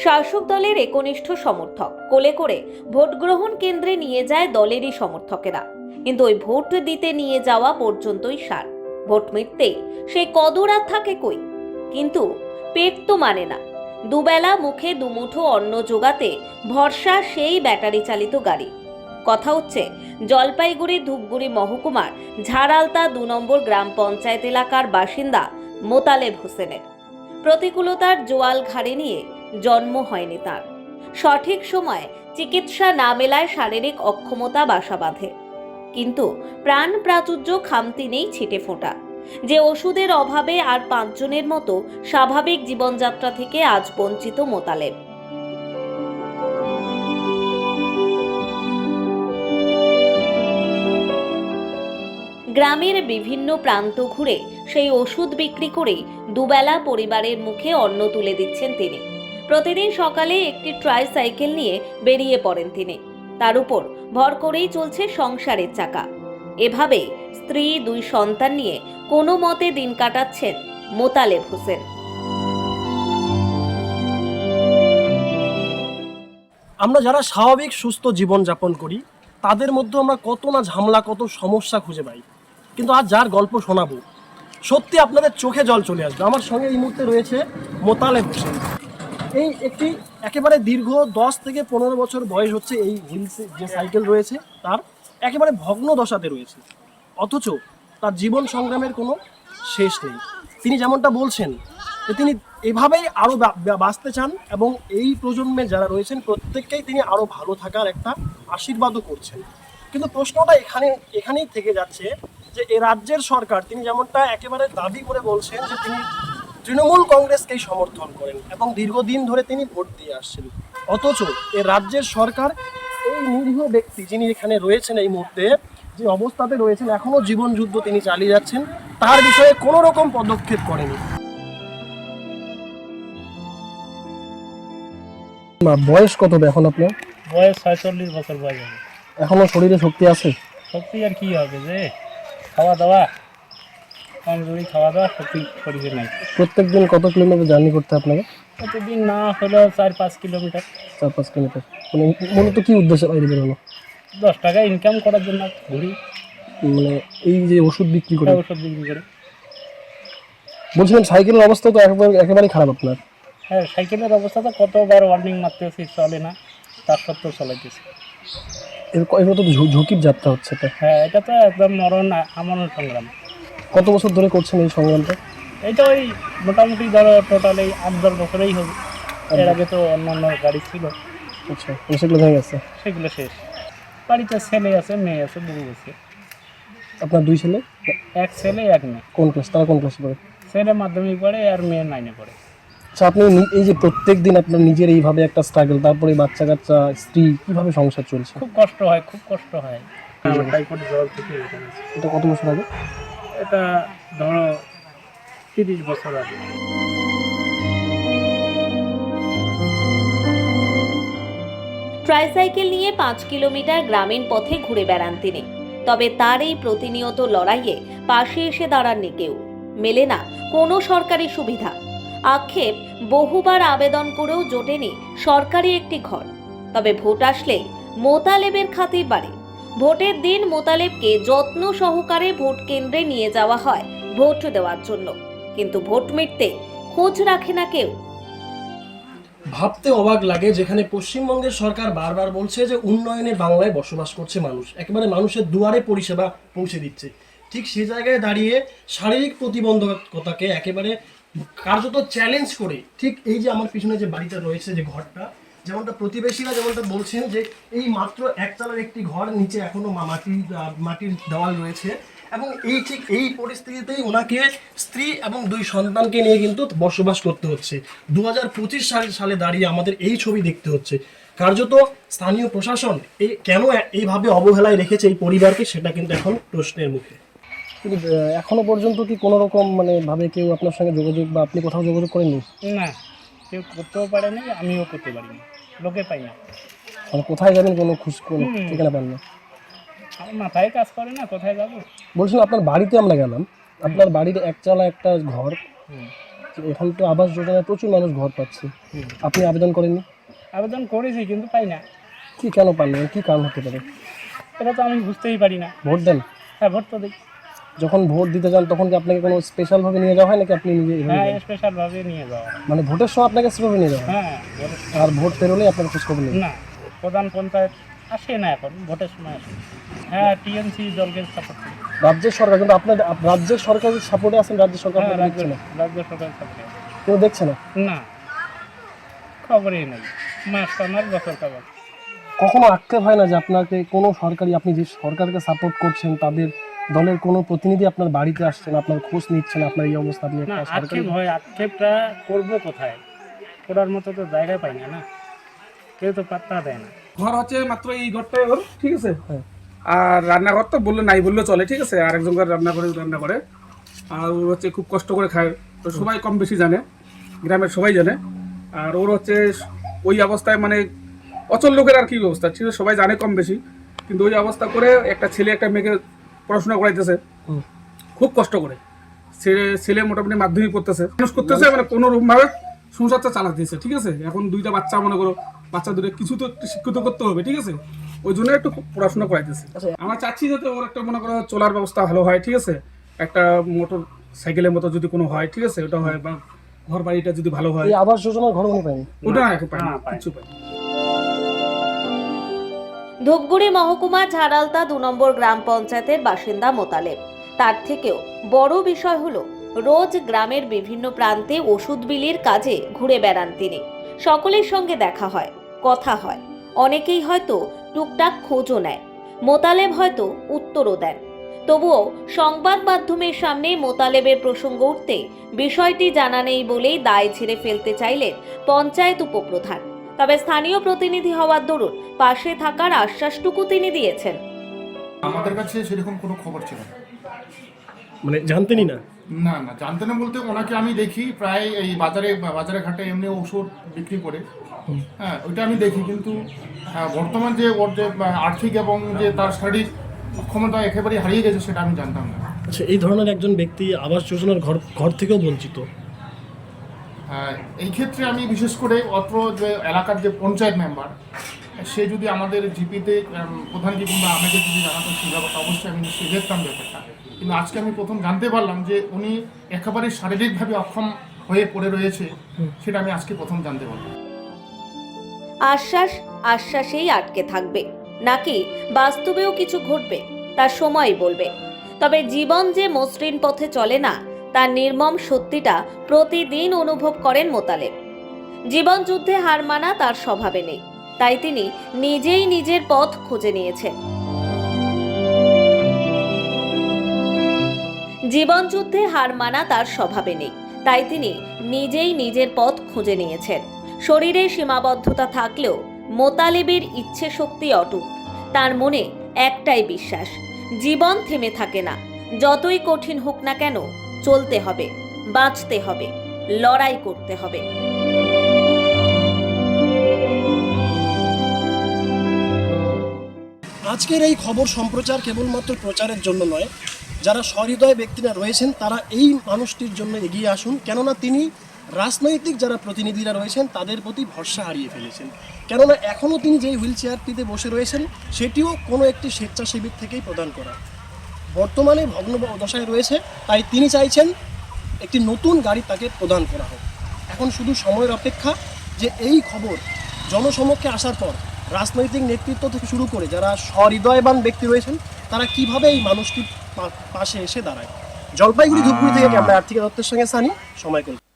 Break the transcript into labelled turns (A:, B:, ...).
A: শাসক দলের একনিষ্ঠ সমর্থক কোলে করে ভোট গ্রহণ কেন্দ্রে নিয়ে যায় দলেরই সমর্থকেরা, কিন্তু ওই ভোট দিতে নিয়ে যাওয়া পর্যন্তই সার। ভোট মিটতেই সেই কদর আর থাকে কই। কিন্তু পেট তো মানে না, দুবেলা মুখে দুমুঠো অন্ন জোগাতে ভরসা সেই ব্যাটারি চালিত গাড়ি। কথা হচ্ছে জলপাইগুড়ি ধূপগুড়ি মহকুমার ঝাড়ালতা ২ নম্বর গ্রাম পঞ্চায়েত এলাকার বাসিন্দা মোতালেব হোসেনের। প্রতিকূলতার জোয়াল ঘাড়ে নিয়ে জন্ম হয়নি তার। সঠিক সময়ে চিকিৎসা না মেলায় শারীরিক অক্ষমতা বাসা বাঁধে, কিন্তু প্রাণ প্রাচুর্য খামতি নেই ছিটে ফোঁটা। যে ওষুধের অভাবে আর ৫ জনের মতো স্বাভাবিক জীবনযাত্রা থেকে আজ বঞ্চিত মোতালেব। গ্রামের বিভিন্ন প্রান্ত ঘুরে সেই ওষুধ বিক্রি করেই দুবেলা পরিবারের মুখে অন্ন তুলে দিচ্ছেন তিনি। প্রতিদিন সকালে একটি ট্রাইসাইকেল নিয়ে বেরিয়ে পড়েন তিনি। তার উপর ভর করেই চলছে সংসারের চাকা। এভাবেই স্ত্রী ২ সন্তান নিয়ে কোনো মতে দিন কাটাচ্ছেন মোতালেব হোসেন।
B: আমরা যারা স্বাভাবিক সুস্থ জীবন যাপন করি তাদের মধ্যে আমরা কত না ঝামেলা, কত সমস্যা খুঁজে পাই, কিন্তু আজ যার গল্প শোনাবো সত্যি আপনাদের চোখে জল চলে আসবে। আমার সঙ্গে এই মুহূর্তে রয়েছে মোতালেব হোসেন। এই একটি একেবারে দীর্ঘ 10 থেকে 15 বছর বয়স হচ্ছে এই হুইলস যে সাইকেল রয়েছে তার একেবারে ভগ্ন দশাতে রয়েছে, অথচ তার জীবন সংগ্রামের কোনো শেষ নেই। তিনি যেমনটা বলছেন যে তিনি এভাবেই আরও বাঁচতে চান এবং এই প্রজন্মে যারা রয়েছেন প্রত্যেককেই তিনি আরও ভালো থাকার একটা আশীর্বাদও করছেন। কিন্তু প্রশ্নটা এখানেই থেকে যাচ্ছে যে এই রাজ্যের সরকার, তিনি যেমনটা একেবারে দাবি করে বলছেন যে তিনি তৃণমূল কংগ্রেসকেই সমর্থন করেন এবং দীর্ঘদিন ধরে তিনি ভোট দিয়ে আসছেন, অথচ এই রাজ্যের সরকার এই নিরীহ ব্যক্তি যিনি এখানে রয়েছেন এই মুহূর্তে যে অবস্থাতে রয়েছেন, এখনো জীবন যুদ্ধ তিনি চালিয়ে যাচ্ছেন, তার বিষয়ে কোনো রকম পদক্ষেপ করেনি। বয়স কত এখন আপনার?
C: বয়স ৪৬ বছর বয়স হবে।
B: এখনো শরীরে শক্তি আছে?
C: শক্তি আর কি হবে, যে খাওয়া দাওয়া কমজোরি, খাওয়া দাওয়া শক্তি শরীরে নাই।
B: প্রত্যেকদিন কত কিলোমিটার জার্নি করতে আপনাকে?
C: প্রতিদিন না হলেও ৪-৫ কিলোমিটার।
B: ৪-৫ কিলোমিটার। মানে মূলত কি উদ্দেশ্যে বাইরে বেরোনো?
C: ১০ টাকা ইনকাম করার জন্য ঘুরি।
B: মানে এই যে ওষুধ বিক্রি করে?
C: ওষুধ বিক্রি করে।
B: বলছিলাম সাইকেলের অবস্থা তো একেবারেই খারাপ আপনার।
C: হ্যাঁ, সাইকেলের অবস্থা তো কতবার ওয়ার্নিং মারতেছি, চলে না, তার সত্ত্বেও চলাইতেছি।
B: এগুলো তো ঝুঁকির যাত্রা হচ্ছে।
C: হ্যাঁ, এটা তো একদম মরণ আমরণ সংগ্রাম।
B: কত বছর ধরে করছেন এই সংগ্রামটা?
C: এইটা ওই মোটামুটি ধরো টোটাল এই ৮-১০ বছরেই হবে। এর আগে তো অন্য গাড়ি ছিল।
B: আচ্ছা, সেগুলো ভেঙে গেছে?
C: সেগুলো শেষ। বাড়িতে ছেলে আছে, মেয়ে আছে, বউ আছে।
B: আপনার 2 ছেলে?
C: এক ছেলে এক মেয়ে।
B: কোন ক্লাস? তারা কোন ক্লাসে পড়ে?
C: ছেলে মাধ্যমিক পড়ে আর মেয়ে 9-এ পড়ে।
B: আচ্ছা, আপনি এই যে প্রত্যেক দিন আপনার নিজের এইভাবে একটা স্ট্রাগল, তারপরে বাচ্চা কাচ্চা, স্ত্রী, কিভাবে সংসার চলছে?
C: খুব কষ্ট হয়, খুব কষ্ট হয়। টাইফয়েড জ্বর থেকে
B: এটা কত বছর আগে?
C: এটা ধরো 30 বছর আগে।
A: ট্রাইসাইকেল নিয়ে 5 কিলোমিটার গ্রামীণ পথে ঘুরে বেড়ান তিনি। তবে তার এই প্রতিনিয়ত লড়াইয়ে পাশে এসে দাঁড়াননি কেউ। মেলে না কোনো সরকারি সুবিধা। আক্ষেপ, বহুবার আবেদন করেও জোটেনি সরকারি একটি ঘর। তবে ভোট আসলেই মোতালেবের খাতির বাড়ে। ভোটের দিন মোতালেবকে যত্ন সহকারে ভোট কেন্দ্রে নিয়ে যাওয়া হয় ভোট দেওয়ার জন্য, কিন্তু ভোট মিটতে খোঁজ রাখে না কেউ।
B: ভাবতে অবাক লাগে, যেখানে পশ্চিমবঙ্গের সরকার বারবার বলছে যে উন্নয়নের বাংলায় বসবাস করছে মানুষ, একেবারে মানুষের দুয়ারে পরিষেবা পৌঁছে দিচ্ছে, ঠিক সে জায়গায় দাঁড়িয়ে শারীরিক প্রতিবন্ধকতাকে একেবারে কার্যত চ্যালেঞ্জ করে, ঠিক এই যে আমার পিছনে যে বাড়িটা রয়েছে, যে ঘরটা, যেমনটা প্রতিবেশীরা যেমনটা বলছেন যে এই মাত্র একতলার একটি ঘর, নিচে এখনো মাটির দেওয়াল রয়েছে, এবং ঠিক এই পরিস্থিতিতেই ওনাকে স্ত্রী এবং 2 সন্তানকে নিয়ে কিন্তু বসবাস করতে হচ্ছে। 2025 সালে দাঁড়িয়ে আমাদের এই ছবি দেখতে হচ্ছে। কার্যত স্থানীয় প্রশাসন কেন এইভাবে অবহেলায় রেখেছে এই পরিবারকে, সেটা কিন্তু এখন প্রশ্নের মুখে। কিন্তু এখনো পর্যন্ত কি কোনো রকম ভাবে কেউ আপনার সঙ্গে যোগাযোগ, বা আপনি কোথাও যোগাযোগ করেননি?
C: না, কেউ করতেও পারেনি, আমিও করতে পারিনি, লোকে পাই না।
B: কোথায় যাবেন কোনো ঠিকানা পান না?
C: আমার মাথায় কাজ করে না, কোথায় যাবো।
B: বলছিলাম আপনার বাড়িতে আমরা গেলাম, আপনার বাড়ির একচালা একটা ঘর, তো এখন তো আবাস যোজনায় প্রচুর মানুষ ঘর পাচ্ছে, আপনি আবেদন করেননি?
C: আবেদন করেছি কিন্তু পাই না।
B: কি কেন পারলেন, কি কারণ হতে পারে?
C: এটা তো আমি বুঝতেই পারি না।
B: ভোট দেন?
C: হ্যাঁ, ভোট তো দিই।
B: যখন ভোট দিতে যান তখন কি আপনাকে কোনো স্পেশালভাবে নিয়ে যাওয়া হয় নাকি আপনি নিজে এভাবে
C: হ্যাঁ,
B: যান?
C: স্পেশালভাবে নিয়ে যাওয়া হয়।
B: মানে ভোটের সময় আপনাকে সেভাবে নিয়ে যাওয়া হয়?
C: হ্যাঁ,
B: আর ভোট পেরোলেই আপনার খোঁজ খবর নেই?
C: না, প্রধান পঞ্চায়েত আসে না এখন, ভোটের সময় আসে। হ্যাঁ, টিএমসি দলকে সাপোর্ট করি।
B: রাজ্যের সরকার, কিন্তু আপনার রাজ্যের সরকারের সাপোর্টে আছেন, রাজ্য সরকার
C: হ্যাঁ,
B: আপনাকে দেখছে না?
C: রাজ্য সরকার সাপোর্টে।
B: কেউ দেখছে না?
C: না, খবরই নেই। মাস টানার বছর কাবার।
B: কখনো আক্ষেপ হয় না যে আপনাকে কোনো সরকারি, আপনি যে সরকারকে সাপোর্ট করছেন তাদের দলের কোনো প্রতিনিধি আপনার বাড়িতে আসছেন, আপনার খোঁজ নিচ্ছেন, আপনার এই অবস্থা, আপনি
C: না,
B: একটা সরকারি?
C: আক্ষেপ হয়। আক্ষেপটা করবো কোথায়? করার মতো তো জায়গায় পাই না। কেউ তো পাত্তা দেয় না।
D: ঘর হচ্ছে মাত্র এই ঘরটাই ওর, ঠিক আছে।
B: হ্যাঁ।
D: আর রান্নাঘর তো বললে নাই বললে চলে, ঠিক আছে। আর একজন রান্না করে আর ওর হচ্ছে খুব কষ্ট করে খায়, তো সবাই কম বেশি জানে, গ্রামের সবাই জানে। আর ওর হচ্ছে ওই অবস্থায় মানে অচল লোকের আর কি অবস্থা, ঠিক আছে, সবাই জানে কম বেশি। কিন্তু ওই অবস্থা করে একটা ছেলে একটা মেয়েকে পড়াশোনা করাইতেছে খুব কষ্ট করে। ছেলে মোটামুটি মাধ্যমিক পড়তেছে, মানুষ করতেছে, মানে কোনো রকমভাবে সংসারটা চালাতেছে, ঠিক আছে। এখন দুইটা বাচ্চা, মনে করো বাচ্চা দুটো কিছু তো একটু শিক্ষিত করতে হবে, ঠিক আছে। ওই জন্য একটু পড়াশোনা করাইতেছে। আমরা চাচ্ছি যাতে ওর একটা মনে করো চলার ব্যবস্থা ভালো হয়, ঠিক আছে। একটা মোটর সাইকেলের মতো যদি কোনো হয়, ঠিক আছে, ওটা হয়, বা ঘর বাড়িটা যদি ভালো হয়।
B: এই আবাস যোজনার ঘর উনি পায়নি?
D: ওটা না, এখন পাই না,
C: না, পাই না।
D: কিছু পাই না।
A: ধূপগুড়ি মহকুমা ঝাড়ালতা 2 নম্বর গ্রাম পঞ্চায়েতের বাসিন্দা মোতালেব। তার থেকেও বড় বিষয় হলো রোজ গ্রামের বিভিন্ন প্রান্তে ওষুধ বিলির কাজে ঘুরে বেড়ান তিনি। সকলের সঙ্গে দেখা হয়, কথা হয়, অনেকেই হয়তো টুকটাক খোঁজও নেয়, মোতালেব হয়তো উত্তরও দেন। তবুও সংবাদ মাধ্যমের সামনে মোতালেবের প্রসঙ্গ উঠতে বিষয়টি জানা নেই বলেই দায় ঝেড়ে ফেলতে চাইলেন পঞ্চায়েত উপপ্রধান। তবে স্থানীয় প্রতিনিধি হওয়ার দরুন পাশে থাকার আশ্বাসটুকু তিনি দিয়েছেন।
E: আমাদের কাছে সেরকম কোনো খবর ছিল না।
B: মানে জানতেনই না?
E: না না, জানতে না বলতে ওনাকে আমি দেখি প্রায় এই বাজারে ঘাটে এমনি ওষুধ বিক্রি করে, হ্যাঁ, ওইটা আমি দেখি। কিন্তু বর্তমান যে ওর যে আর্থিক এবং যে তার শারীরিক ক্ষমতা একেবারে হারিয়ে গেছে সেটা আমি জানতাম না।
B: আচ্ছা, এই ধরনের একজন ব্যক্তি আবাস যোজনার ঘর থেকেও বঞ্চিত।
E: এই ক্ষেত্রে আমি বিশেষ করে অত্র যে এলাকার যে পঞ্চায়েত মেম্বার, সে যদি আমাদের জিপিতে প্রধানকে কিংবা আমাকে যদি জানাতো সেই ব্যাপারটা অবশ্যই আমি নিশ্চয়ই দেখতাম ব্যাপারটা। কিন্তু আজকে আমি প্রথম জানতে পারলাম যে উনি একেবারে শারীরিকভাবে অক্ষম হয়ে পড়ে রয়েছে, সেটা আমি আজকে প্রথম জানতে পারলাম।
A: আশ্বাসেই আটকে থাকবে নাকি বাস্তবেও কিছু ঘটবে তার সময়ই বলবে। তবে জীবন যে মসৃণ পথে চলে না তার নির্মম সত্যিটা প্রতিদিন অনুভব করেন মোতালেব। জীবন যুদ্ধে হার মানা তার স্বভাবে নেই, তাই তিনি নিজেই নিজের পথ খুঁজে নিয়েছেন। জীবন যুদ্ধে হার মানা তার স্বভাবে নেই, তাই তিনি নিজেই নিজের পথ খুঁজে নিয়েছেন। শরীরে সীমাবদ্ধতা থাকলেও মোতালেবের ইচ্ছে শক্তি অটুট। তার মনে একটাই বিশ্বাস, জীবন থেমে থাকে না, যতই কঠিন হোক না কেন চলতে হবে, বাঁচতে হবে, লড়াই করতে হবে।
B: আজকের এই খবর সম্প্রচার কেবলমাত্র প্রচারের জন্য নয়, যারা সহৃদয় ব্যক্তিরা রয়েছেন তারা এই মানুষটির জন্য এগিয়ে আসুন, কেননা তিনি রাজনৈতিক যারা প্রতিনিধিরা রয়েছেন তাদের প্রতি ভরসা হারিয়ে ফেলেছেন। কেননা এখনও তিনি যেই হুইল চেয়ারটিতে বসে রয়েছেন সেটিও কোনো একটি স্বেচ্ছাসেবী থেকেই প্রদান করা, বর্তমানে ভগ্ন দশায় রয়েছে। তাই তিনি চাইছেন একটি নতুন গাড়ি তাকে প্রদান করা হোক। এখন শুধু সময়ের অপেক্ষা যে এই খবর জনসমক্ষে আসার পর রাজনৈতিক নেতৃত্ব থেকে শুরু করে যারা সহৃদয়বান ব্যক্তি রয়েছেন তারা কিভাবে এই মানুষটির পাশে এসে দাঁড়ায়। জলপাইগুড়ি ধূপগুড়ি থেকে ক্যামেরা আর্থিক দত্তের সঙ্গে সানি, সময় কলকাতা।